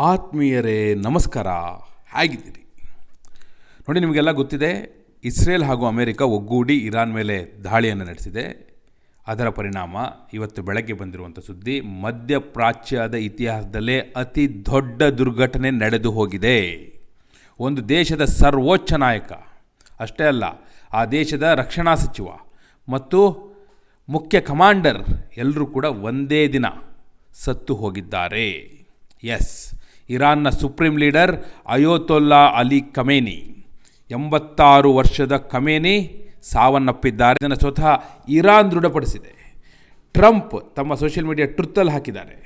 ಆತ್ಮೀಯರೇ ನಮಸ್ಕಾರ, ಹೇಗಿದ್ದೀರಿ? ನೋಡಿ, ನಿಮಗೆಲ್ಲ ಗೊತ್ತಿದೆ, ಇಸ್ರೇಲ್ ಹಾಗೂ ಅಮೆರಿಕ ಒಗ್ಗೂಡಿ ಇರಾನ್ ಮೇಲೆ ದಾಳಿಯನ್ನು ನಡೆಸಿದೆ. ಅದರ ಪರಿಣಾಮ ಇವತ್ತು ಬೆಳಗ್ಗೆ ಬಂದಿರುವಂಥ ಸುದ್ದಿ, ಮಧ್ಯಪ್ರಾಚ್ಯದ ಇತಿಹಾಸದಲ್ಲೇ ಅತಿ ದೊಡ್ಡ ದುರ್ಘಟನೆ ನಡೆದು ಹೋಗಿದೆ. ಒಂದು ದೇಶದ ಸರ್ವೋಚ್ಚ ನಾಯಕ ಅಷ್ಟೇ ಅಲ್ಲ, ಆ ದೇಶದ ರಕ್ಷಣಾ ಸಚಿವ ಮತ್ತು ಮುಖ್ಯ ಕಮಾಂಡರ್ ಎಲ್ಲರೂ ಕೂಡ ಒಂದೇ ದಿನ ಸತ್ತು ಹೋಗಿದ್ದಾರೆ. ಎಸ್, ಇರಾನ್ನ ಸುಪ್ರೀಂ ಲೀಡರ್ ಅಯೋತೊಲ್ಲಾ ಅಲಿ ಖಮೇನಿ, 86 ವರ್ಷದ ಖಮೇನಿ ಸಾವನ್ನಪ್ಪಿದ್ದಾರೆ. ಇದನ್ನು ಸ್ವತಃ ಇರಾನ್ ದೃಢಪಡಿಸಿದೆ. ಟ್ರಂಪ್ ತಮ್ಮ ಸೋಷಿಯಲ್ ಮೀಡಿಯಾ ಟ್ರುತ್ತಲ್ಲಿ ಹಾಕಿದ್ದಾರೆ.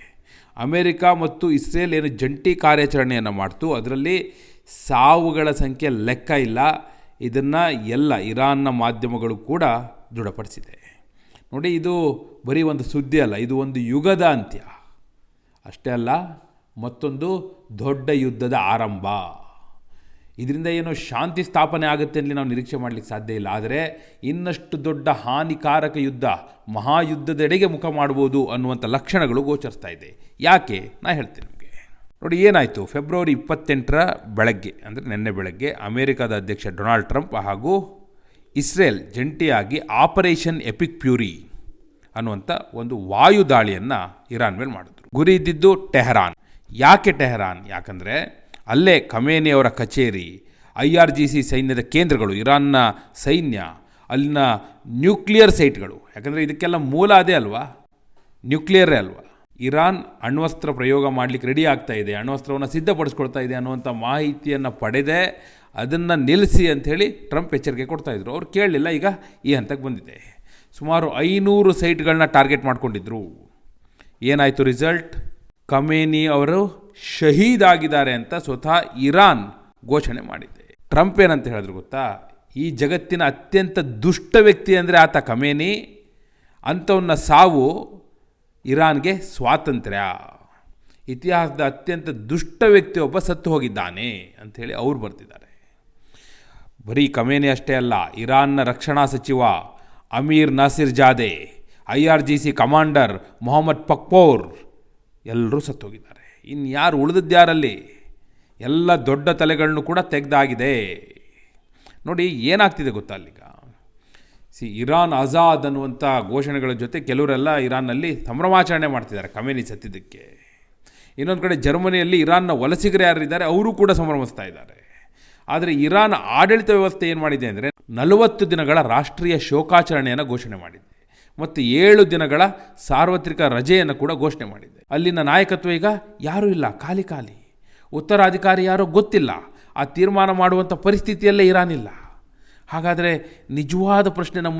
ಅಮೆರಿಕ ಮತ್ತು ಇಸ್ರೇಲ್ ಏನು ಜಂಟಿ ಕಾರ್ಯಾಚರಣೆಯನ್ನು ಮಾಡ್ತು, ಅದರಲ್ಲಿ ಸಾವುಗಳ ಸಂಖ್ಯೆ ಲೆಕ್ಕ ಇಲ್ಲ. ಇದನ್ನು ಎಲ್ಲ ಇರಾನ್ನ ಮಾಧ್ಯಮಗಳು ಕೂಡ ದೃಢಪಡಿಸಿದೆ. ನೋಡಿ, ಇದು ಬರೀ ಒಂದು ಸುದ್ದಿ ಅಲ್ಲ, ಇದು ಒಂದು ಯುಗದ ಅಂತ್ಯ. ಅಷ್ಟೇ ಅಲ್ಲ, ಮತ್ತೊಂದು ದೊಡ್ಡ ಯುದ್ಧದ ಆರಂಭ. ಇದರಿಂದ ಏನು ಶಾಂತಿ ಸ್ಥಾಪನೆ ಆಗುತ್ತೆ ಅಂತ ನಾವು ನಿರೀಕ್ಷೆ ಮಾಡಲಿಕ್ಕೆ ಸಾಧ್ಯ ಇಲ್ಲ. ಆದರೆ ಇನ್ನಷ್ಟು ದೊಡ್ಡ ಹಾನಿಕಾರಕ ಯುದ್ಧ, ಮಹಾಯುದ್ಧದೆಡೆಗೆ ಮುಖ ಮಾಡ್ಬೋದು ಅನ್ನುವಂಥ ಲಕ್ಷಣಗಳು ಗೋಚರಿಸ್ತಾ ಇದೆ. ಯಾಕೆ? ನಾ ಹೇಳ್ತೀನಿ ನಿಮಗೆ. ನೋಡಿ, ಏನಾಯಿತು? ಫೆಬ್ರವರಿ 28ರ ಬೆಳಗ್ಗೆ, ಅಂದರೆ ನಿನ್ನೆ ಬೆಳಗ್ಗೆ, ಅಮೆರಿಕದ ಅಧ್ಯಕ್ಷ ಡೊನಾಲ್ಡ್ ಟ್ರಂಪ್ ಹಾಗೂ ಇಸ್ರೇಲ್ ಜಂಟಿಯಾಗಿ ಆಪರೇಷನ್ ಎಪಿಕ್ ಫ್ಯೂರಿ ಅನ್ನುವಂಥ ಒಂದು ವಾಯು ದಾಳಿಯನ್ನು ಇರಾನ್ ಮೇಲೆ ಮಾಡಿದ್ರು. ಗುರಿ ಇದ್ದಿದ್ದು ಟೆಹರಾನ್. ಯಾಕೆ ಟೆಹರಾನ್? ಯಾಕಂದರೆ ಅಲ್ಲೇ ಖಮೇನಿ ಅವರ ಕಚೇರಿ, IRGC ಸೈನ್ಯದ ಕೇಂದ್ರಗಳು, ಇರಾನ್ನ ಸೈನ್ಯ, ಅಲ್ಲಿನ ನ್ಯೂಕ್ಲಿಯರ್ ಸೈಟ್ಗಳು. ಯಾಕಂದರೆ ಇದಕ್ಕೆಲ್ಲ ಮೂಲ ಅದೇ ಅಲ್ವಾ, ನ್ಯೂಕ್ಲಿಯರೇ ಅಲ್ವಾ. ಇರಾನ್ ಅಣ್ವಸ್ತ್ರ ಪ್ರಯೋಗ ಮಾಡಲಿಕ್ಕೆ ರೆಡಿ ಆಗ್ತಾ ಇದೆ, ಅಣ್ವಸ್ತ್ರವನ್ನು ಸಿದ್ಧಪಡಿಸ್ಕೊಳ್ತಾ ಇದೆ ಅನ್ನುವಂಥ ಮಾಹಿತಿಯನ್ನು ಪಡೆದೇ ಅದನ್ನು ನಿಲ್ಲಿಸಿ ಅಂಥೇಳಿ ಟ್ರಂಪ್ ಎಚ್ಚರಿಕೆ ಕೊಡ್ತಾಯಿದ್ರು. ಅವ್ರು ಕೇಳಲಿಲ್ಲ. ಈಗ ಈ ಹಂತಕ್ಕೆ ಬಂದಿದೆ. ಸುಮಾರು 500 ಸೈಟ್ಗಳನ್ನ ಟಾರ್ಗೆಟ್ ಮಾಡ್ಕೊಂಡಿದ್ರು. ಏನಾಯಿತು ರಿಸಲ್ಟ್? ಖಮೇನಿ ಅವರು ಶಹೀದ್ ಆಗಿದ್ದಾರೆ ಅಂತ ಸ್ವತಃ ಇರಾನ್ ಘೋಷಣೆ ಮಾಡಿದೆ. ಟ್ರಂಪ್ ಏನಂತ ಹೇಳಿದ್ರು ಗೊತ್ತಾ? ಈ ಜಗತ್ತಿನ ಅತ್ಯಂತ ದುಷ್ಟ ವ್ಯಕ್ತಿ ಅಂದರೆ ಆತ ಖಮೇನಿ, ಅಂಥವನ್ನ ಸಾವು ಇರಾನ್ಗೆ ಸ್ವಾತಂತ್ರ್ಯ. ಇತಿಹಾಸದ ಅತ್ಯಂತ ದುಷ್ಟ ವ್ಯಕ್ತಿ ಒಬ್ಬ ಸತ್ತು ಹೋಗಿದ್ದಾನೆ ಅಂಥೇಳಿ ಅವ್ರು ಬರ್ತಿದ್ದಾರೆ. ಬರೀ ಖಮೇನಿ ಅಷ್ಟೇ ಅಲ್ಲ, ಇರಾನ್ನ ರಕ್ಷಣಾ ಸಚಿವ ಅಮೀರ್ ನಾಸಿರ್ ಜಾದೆ, IRGC ಕಮಾಂಡರ್ ಮೊಹಮ್ಮದ್ ಪಕ್ಪೋರ್ ಎಲ್ಲರೂ ಸತ್ತೋಗಿದ್ದಾರೆ. ಇನ್ನು ಯಾರು ಉಳಿದಿದ್ದಾರಲ್ಲಿ? ಎಲ್ಲ ದೊಡ್ಡ ತಲೆಗಳನ್ನು ಕೂಡ ತೆಗೆದಾಗಿದೆ. ನೋಡಿ, ಏನಾಗ್ತಿದೆ ಗೊತ್ತಾ ಅಲ್ಲೀಗ? ಇರಾನ್ ಆಜಾದ್ ಅನ್ನುವಂಥ ಘೋಷಣೆಗಳ ಜೊತೆ ಕೆಲವರೆಲ್ಲ ಇರಾನ್ನಲ್ಲಿ ಸಂಭ್ರಮಾಚರಣೆ ಮಾಡ್ತಿದ್ದಾರೆ ಖಮೇನಿ ಸತ್ತಿದ್ದಕ್ಕೆ. ಇನ್ನೊಂದು ಕಡೆ ಜರ್ಮನಿಯಲ್ಲಿ ಇರಾನ್ನ ವಲಸಿಗರು ಯಾರಿದ್ದಾರೆ ಅವರು ಕೂಡ ಸಂಭ್ರಮಿಸ್ತಾ ಇದ್ದಾರೆ. ಆದರೆ ಇರಾನ್ ಆಡಳಿತ ವ್ಯವಸ್ಥೆ ಏನು ಮಾಡಿದೆ ಅಂದರೆ 40 ದಿನಗಳ ರಾಷ್ಟ್ರೀಯ ಶೋಕಾಚರಣೆಯನ್ನು ಘೋಷಣೆ ಮಾಡಿದೆ ಮತ್ತು 7 ದಿನಗಳ ಸಾರ್ವತ್ರಿಕ ರಜೆಯನ್ನು ಕೂಡ ಘೋಷಣೆ ಮಾಡಿದೆ. ಅಲ್ಲಿನ ನಾಯಕತ್ವ ಈಗ ಯಾರೂ ಇಲ್ಲ, ಖಾಲಿ ಖಾಲಿ. ಉತ್ತರಾಧಿಕಾರಿ ಯಾರೋ ಗೊತ್ತಿಲ್ಲ. ಆ ತೀರ್ಮಾನ ಮಾಡುವಂಥ ಪರಿಸ್ಥಿತಿಯಲ್ಲೇ ಇರಾನ್ ಇಲ್ಲ. ಹಾಗಾದರೆ ನಿಜವಾದ ಪ್ರಶ್ನೆ ನಮ್ಮ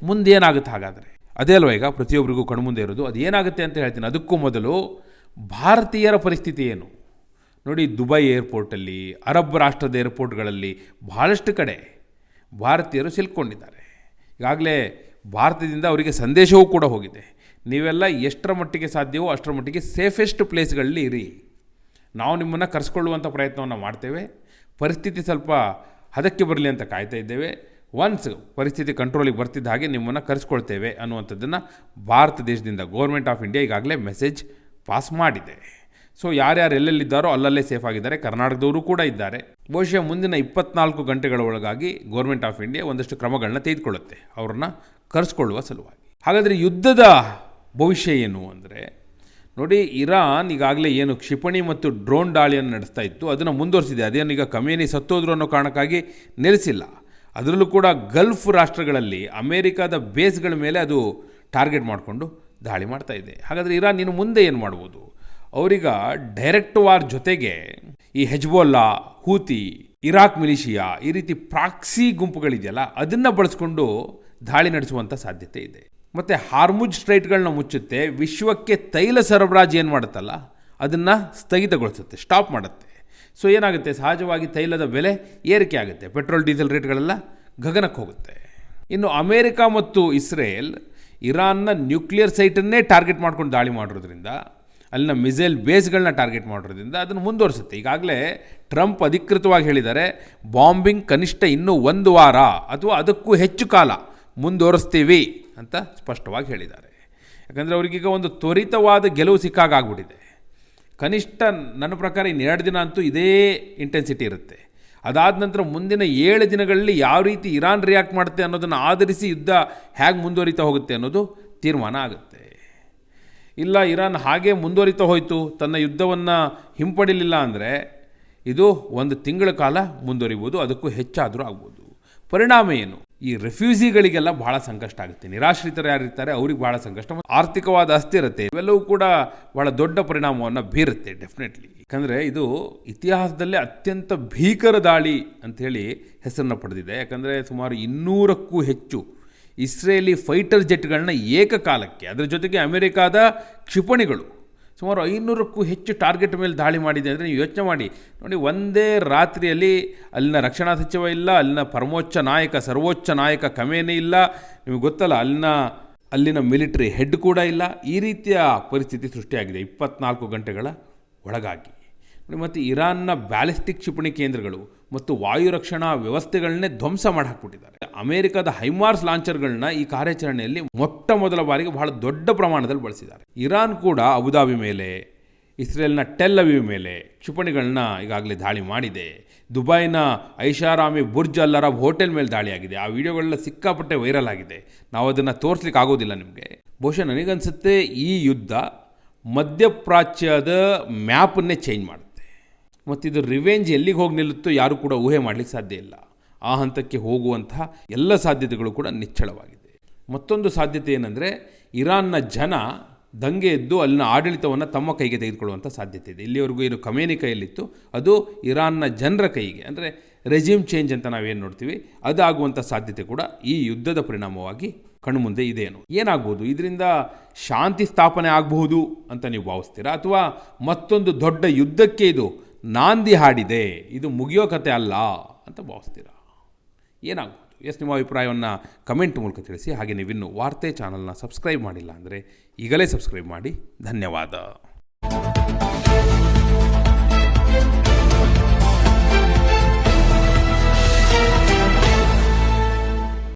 ಮುಂದೆ ಏನಾಗುತ್ತೆ? ಹಾಗಾದರೆ ಅದೇ ಅಲ್ವ ಈಗ ಪ್ರತಿಯೊಬ್ಬರಿಗೂ ಕಣ್ಮುಂದೆ ಇರೋದು. ಅದು ಏನಾಗುತ್ತೆ ಅಂತ ಹೇಳ್ತೀನಿ. ಅದಕ್ಕೂ ಮೊದಲು ಭಾರತೀಯರ ಪರಿಸ್ಥಿತಿ ಏನು? ನೋಡಿ, ದುಬೈ ಏರ್ಪೋರ್ಟಲ್ಲಿ, ಅರಬ್ ರಾಷ್ಟ್ರದ ಏರ್ಪೋರ್ಟ್ಗಳಲ್ಲಿ ಬಹಳಷ್ಟು ಕಡೆ ಭಾರತೀಯರು ಸಿಲ್ಕೊಂಡಿದ್ದಾರೆ. ಈಗಾಗಲೇ ಭಾರತದಿಂದ ಅವರಿಗೆ ಸಂದೇಶವೂ ಕೂಡ ಹೋಗಿದೆ. ನೀವೆಲ್ಲ ಎಷ್ಟರ ಮಟ್ಟಿಗೆ ಸಾಧ್ಯವೋ ಅಷ್ಟರ ಮಟ್ಟಿಗೆ ಸೇಫೆಸ್ಟ್ ಪ್ಲೇಸ್ಗಳಲ್ಲಿ ಇರಿ. ನಾವು ನಿಮ್ಮನ್ನು ಕರೆಸ್ಕೊಳ್ಳುವಂಥ ಪ್ರಯತ್ನವನ್ನು ಮಾಡ್ತೇವೆ. ಪರಿಸ್ಥಿತಿ ಸ್ವಲ್ಪ ಹದಕ್ಕೆ ಬರಲಿ ಅಂತ ಕಾಯ್ತಾ ಇದ್ದೇವೆ. ಒನ್ಸ್ ಪರಿಸ್ಥಿತಿ ಕಂಟ್ರೋಲಿಗೆ ಬರ್ತಿದ್ದ ಹಾಗೆ ನಿಮ್ಮನ್ನು ಕರೆಸ್ಕೊಳ್ತೇವೆ ಅನ್ನುವಂಥದ್ದನ್ನು ಭಾರತ ದೇಶದಿಂದ ಗೌರ್ಮೆಂಟ್ ಆಫ್ ಇಂಡಿಯಾ ಈಗಾಗಲೇ ಮೆಸೇಜ್ ಪಾಸ್ ಮಾಡಿದೆ. ಸೊ ಯಾರ್ಯಾರು ಎಲ್ಲೆಲ್ಲಿದ್ದಾರೋ ಅಲ್ಲಲ್ಲೇ ಸೇಫ್ ಆಗಿದ್ದಾರೆ. ಕರ್ನಾಟಕದವರು ಕೂಡ ಇದ್ದಾರೆ. ಬಹುಶಃ ಮುಂದಿನ 24 ಗಂಟೆಗಳ ಒಳಗಾಗಿ ಗೌರ್ಮೆಂಟ್ ಆಫ್ ಇಂಡಿಯಾ ಒಂದಷ್ಟು ಕ್ರಮಗಳನ್ನ ತೆಗೆದುಕೊಳ್ಳುತ್ತೆ ಅವ್ರನ್ನ ಕರೆಸ್ಕೊಳ್ಳುವ ಸಲುವಾಗಿ. ಹಾಗಾದರೆ ಯುದ್ಧದ ಭವಿಷ್ಯ ಏನು ಅಂದರೆ, ನೋಡಿ, ಇರಾನ್ ಈಗಾಗಲೇ ಏನು ಕ್ಷಿಪಣಿ ಮತ್ತು ಡ್ರೋನ್ ದಾಳಿಯನ್ನು ನಡೆಸ್ತಾ ಇತ್ತು, ಅದನ್ನು ಮುಂದುವರಿಸಿದೆ. ಅದೇನು ಈಗ ಖಮೇನಿ ಸತ್ತೋದ್ರು ಅನ್ನೋ ಕಾರಣಕ್ಕಾಗಿ ನಿಲ್ಲಿಸಿಲ್ಲ. ಅದರಲ್ಲೂ ಕೂಡ ಗಲ್ಫ್ ರಾಷ್ಟ್ರಗಳಲ್ಲಿ ಅಮೇರಿಕಾದ ಬೇಸ್ಗಳ ಮೇಲೆ ಅದು ಟಾರ್ಗೆಟ್ ಮಾಡಿಕೊಂಡು ದಾಳಿ ಮಾಡ್ತಾ ಇದೆ. ಹಾಗಾದರೆ ಇರಾನ್ ಇನ್ನು ಮುಂದೆ ಏನು ಮಾಡ್ಬೋದು? ಅವರೀಗ ಡೈರೆಕ್ಟ್ ವಾರ್ ಜೊತೆಗೆ ಈ ಹೆಜ್ಬೋಲ್ಲಾ, ಹೂತಿ, ಇರಾಕ್ ಮಿಲಿಷಿಯಾ, ಈ ರೀತಿ ಪ್ರಾಕ್ಸಿ ಗುಂಪುಗಳಿದೆಯಲ್ಲ, ಅದನ್ನು ಬಳಸ್ಕೊಂಡು ದಾಳಿ ನಡೆಸುವಂಥ ಸಾಧ್ಯತೆ ಇದೆ. ಮತ್ತು ಹಾರ್ಮುಜ್ ಸ್ಟ್ರೈಟ್ಗಳನ್ನ ಮುಚ್ಚುತ್ತೆ. ವಿಶ್ವಕ್ಕೆ ತೈಲ ಸರಬರಾಜು ಏನು ಮಾಡುತ್ತಲ್ಲ ಅದನ್ನು ಸ್ಥಗಿತಗೊಳಿಸುತ್ತೆ, ಸ್ಟಾಪ್ ಮಾಡುತ್ತೆ. ಸೊ ಏನಾಗುತ್ತೆ? ಸಹಜವಾಗಿ ತೈಲದ ಬೆಲೆ ಏರಿಕೆ ಆಗುತ್ತೆ, ಪೆಟ್ರೋಲ್ ಡೀಸೆಲ್ ರೇಟ್ಗಳೆಲ್ಲ ಗಗನಕ್ಕೆ ಹೋಗುತ್ತೆ. ಇನ್ನು ಅಮೇರಿಕ ಮತ್ತು ಇಸ್ರೇಲ್ ಇರಾನ್ನ ನ್ಯೂಕ್ಲಿಯರ್ ಸೈಟನ್ನೇ ಟಾರ್ಗೆಟ್ ಮಾಡ್ಕೊಂಡು ದಾಳಿ ಮಾಡಿರೋದ್ರಿಂದ, ಅಲ್ಲಿನ ಮಿಸೈಲ್ ಬೇಸ್ಗಳನ್ನ ಟಾರ್ಗೆಟ್ ಮಾಡೋದ್ರಿಂದ ಅದನ್ನು ಮುಂದುವರಿಸುತ್ತೆ. ಈಗಾಗಲೇ ಟ್ರಂಪ್ ಅಧಿಕೃತವಾಗಿ ಹೇಳಿದ್ದಾರೆ, ಬಾಂಬಿಂಗ್ ಕನಿಷ್ಠ ಇನ್ನೂ 1 ವಾರ ಅಥವಾ ಅದಕ್ಕೂ ಹೆಚ್ಚು ಕಾಲ ಮುಂದುವರಿಸ್ತೀವಿ ಅಂತ ಸ್ಪಷ್ಟವಾಗಿ ಹೇಳಿದ್ದಾರೆ. ಯಾಕಂದರೆ ಅವರಿಗೀಗ ಒಂದು ತ್ವರಿತವಾದ ಗೆಲುವು ಸಿಕ್ಕಾಗ್ಬಿಟ್ಟಿದೆ. ಕನಿಷ್ಠ ನನ್ನ ಪ್ರಕಾರ ಇನ್ನು 2 ದಿನ ಅಂತೂ ಇದೇ ಇಂಟೆನ್ಸಿಟಿ ಇರುತ್ತೆ. ಅದಾದ ನಂತರ ಮುಂದಿನ 7 ದಿನಗಳಲ್ಲಿ ಯಾವ ರೀತಿ ಇರಾನ್ ರಿಯಾಕ್ಟ್ ಮಾಡುತ್ತೆ ಅನ್ನೋದನ್ನು ಆಧರಿಸಿ ಯುದ್ಧ ಹೇಗೆ ಮುಂದುವರಿತಾ ಹೋಗುತ್ತೆ ಅನ್ನೋದು ತೀರ್ಮಾನ ಆಗುತ್ತೆ. ಇಲ್ಲ ಇರಾನ್ ಹಾಗೆ ಮುಂದುವರಿತಾ ಹೋಯಿತು, ತನ್ನ ಯುದ್ಧವನ್ನು ಹಿಂಪಡಿಲಿಲ್ಲ ಅಂದರೆ ಇದು 1 ತಿಂಗಳ ಕಾಲ ಮುಂದುವರಿಬೋದು, ಅದಕ್ಕೂ ಹೆಚ್ಚಾದರೂ ಆಗ್ಬೋದು. ಪರಿಣಾಮ ಏನು? ಈ ರೆಫ್ಯೂಸಿಗಳಿಗೆಲ್ಲ ಭಾಳ ಸಂಕಷ್ಟ ಆಗುತ್ತೆ. ನಿರಾಶ್ರಿತರು ಯಾರಿರ್ತಾರೆ ಅವ್ರಿಗೆ ಭಾಳ ಸಂಕಷ್ಟ, ಆರ್ಥಿಕವಾದ ಅಸ್ಥಿರತೆ ಇವೆಲ್ಲವೂ ಕೂಡ ಭಾಳ ದೊಡ್ಡ ಪರಿಣಾಮವನ್ನು ಬೀರುತ್ತೆ ಡೆಫಿನೆಟ್ಲಿ. ಯಾಕಂದರೆ ಇದು ಇತಿಹಾಸದಲ್ಲೇ ಅತ್ಯಂತ ಭೀಕರ ದಾಳಿ ಅಂಥೇಳಿ ಹೆಸರನ್ನು ಪಡೆದಿದೆ. ಯಾಕಂದರೆ ಸುಮಾರು 200ಕ್ಕೂ ಹೆಚ್ಚು ಇಸ್ರೇಲಿ ಫೈಟರ್ ಜೆಟ್ಗಳನ್ನ ಏಕಕಾಲಕ್ಕೆ, ಅದರ ಜೊತೆಗೆ ಅಮೆರಿಕಾದ ಕ್ಷಿಪಣಿಗಳು ಸುಮಾರು 500ಕ್ಕೂ ಹೆಚ್ಚು ಟಾರ್ಗೆಟ್ ಮೇಲೆ ದಾಳಿ ಮಾಡಿದೆ. ಅಂದರೆ ನೀವು ಯೋಚನೆ ಮಾಡಿ ನೋಡಿ, ಒಂದೇ ರಾತ್ರಿಯಲ್ಲಿ ಅಲ್ಲಿನ ರಕ್ಷಣಾ ಸಚಿವ ಇಲ್ಲ, ಅಲ್ಲಿನ ಸರ್ವೋಚ್ಚ ನಾಯಕ ಖಮೇನಿ ಇಲ್ಲ, ನಿಮಗೆ ಗೊತ್ತಲ್ಲ ಅಲ್ಲಿನ ಮಿಲಿಟರಿ ಹೆಡ್ ಕೂಡ ಇಲ್ಲ. ಈ ರೀತಿಯ ಪರಿಸ್ಥಿತಿ ಸೃಷ್ಟಿಯಾಗಿದೆ 24 ಗಂಟೆಗಳ ಒಳಗಾಗಿ. ಮತ್ತು ಇರಾನ್ನ ಬ್ಯಾಲಿಸ್ಟಿಕ್ ಕ್ಷಿಪಣಿ ಕೇಂದ್ರಗಳು ಮತ್ತು ವಾಯು ರಕ್ಷಣಾ ವ್ಯವಸ್ಥೆಗಳನ್ನೇ ಧ್ವಂಸ ಮಾಡಿ ಹಾಕ್ಬಿಟ್ಟಿದ್ದಾರೆ. ಅಮೆರಿಕದ ಹೈಮಾರ್ಸ್ ಲಾಂಚರ್ಗಳನ್ನ ಈ ಕಾರ್ಯಾಚರಣೆಯಲ್ಲಿ ಮೊಟ್ಟ ಮೊದಲ ಬಾರಿಗೆ ಬಹಳ ದೊಡ್ಡ ಪ್ರಮಾಣದಲ್ಲಿ ಬಳಸಿದ್ದಾರೆ. ಇರಾನ್ ಕೂಡ ಅಬುದಾಬಿ ಮೇಲೆ, ಇಸ್ರೇಲ್ನ ಟೆಲ್ ಅವೀವ್ ಮೇಲೆ ಕ್ಷಿಪಣಿಗಳನ್ನ ಈಗಾಗಲೇ ದಾಳಿ ಮಾಡಿದೆ. ದುಬೈನ ಐಷಾರಾಮಿ ಬುರ್ಜ್ ಅಲ್ ಅರಬ್ ಹೋಟೆಲ್ ಮೇಲೆ ದಾಳಿಯಾಗಿದೆ. ಆ ವಿಡಿಯೋಗಳೆಲ್ಲ ಸಿಕ್ಕಾಪಟ್ಟೆ ವೈರಲ್ ಆಗಿದೆ. ನಾವು ಅದನ್ನು ತೋರಿಸ್ಲಿಕ್ಕೆ ಆಗೋದಿಲ್ಲ ನಿಮಗೆ. ಬಹುಶಃ ನನಗನ್ಸುತ್ತೆ ಈ ಯುದ್ಧ ಮಧ್ಯಪ್ರಾಚ್ಯದ ಮ್ಯಾಪನ್ನೇ ಚೇಂಜ್ ಮಾಡುತ್ತೆ. ಮತ್ತು ಇದು ರಿವೆಂಜ್ ಎಲ್ಲಿಗೆ ಹೋಗಿ ನಿಲ್ಲುತ್ತೋ ಯಾರೂ ಕೂಡ ಊಹೆ ಮಾಡಲಿಕ್ಕೆ ಸಾಧ್ಯ ಇಲ್ಲ. ಆ ಹಂತಕ್ಕೆ ಹೋಗುವಂತಹ ಎಲ್ಲ ಸಾಧ್ಯತೆಗಳು ಕೂಡ ನಿಚ್ಚಳವಾಗಿದೆ. ಮತ್ತೊಂದು ಸಾಧ್ಯತೆ ಏನಂದರೆ, ಇರಾನ್ನ ಜನ ದಂಗೆ ಎದ್ದು ಅಲ್ಲಿನ ಆಡಳಿತವನ್ನು ತಮ್ಮ ಕೈಗೆ ತೆಗೆದುಕೊಳ್ಳುವಂಥ ಸಾಧ್ಯತೆ ಇದೆ. ಇಲ್ಲಿವರೆಗೂ ಏನು ಖಮೇನಿ ಕೈಯಲ್ಲಿತ್ತು ಅದು ಇರಾನ್ನ ಜನರ ಕೈಗೆ, ಅಂದರೆ ರೆಜಿಮ್ ಚೇಂಜ್ ಅಂತ ನಾವೇನು ನೋಡ್ತೀವಿ ಅದಾಗುವಂಥ ಸಾಧ್ಯತೆ ಕೂಡ ಈ ಯುದ್ಧದ ಪರಿಣಾಮವಾಗಿ ಕಣ್ಮುಂದೆ ಇದೇನು. ಏನಾಗ್ಬೋದು? ಇದರಿಂದ ಶಾಂತಿ ಸ್ಥಾಪನೆ ಆಗಬಹುದು ಅಂತ ನೀವು ಭಾವಿಸ್ತೀರಾ, ಅಥವಾ ಮತ್ತೊಂದು ದೊಡ್ಡ ಯುದ್ಧಕ್ಕೆ ಇದು ನಾಂದಿ ಹಾಡಿದೆ, ಇದು ಮುಗಿಯೋ ಕತೆ ಅಲ್ಲ ಅಂತ ಭಾವಿಸ್ತೀರಾ? ಏನಾಗ್ಬೋದು? ನಿಮ್ಮ ಅಭಿಪ್ರಾಯವನ್ನು ಕಮೆಂಟ್ ಮೂಲಕ ತಿಳಿಸಿ. ಹಾಗೆ ನೀವಿನ್ನೂ ವಾರ್ತೆ ಚಾನಲ್ನ ಸಬ್ಸ್ಕ್ರೈಬ್ ಮಾಡಿಲ್ಲ ಅಂದರೆ ಈಗಲೇ ಸಬ್ಸ್ಕ್ರೈಬ್ ಮಾಡಿ. ಧನ್ಯವಾದ.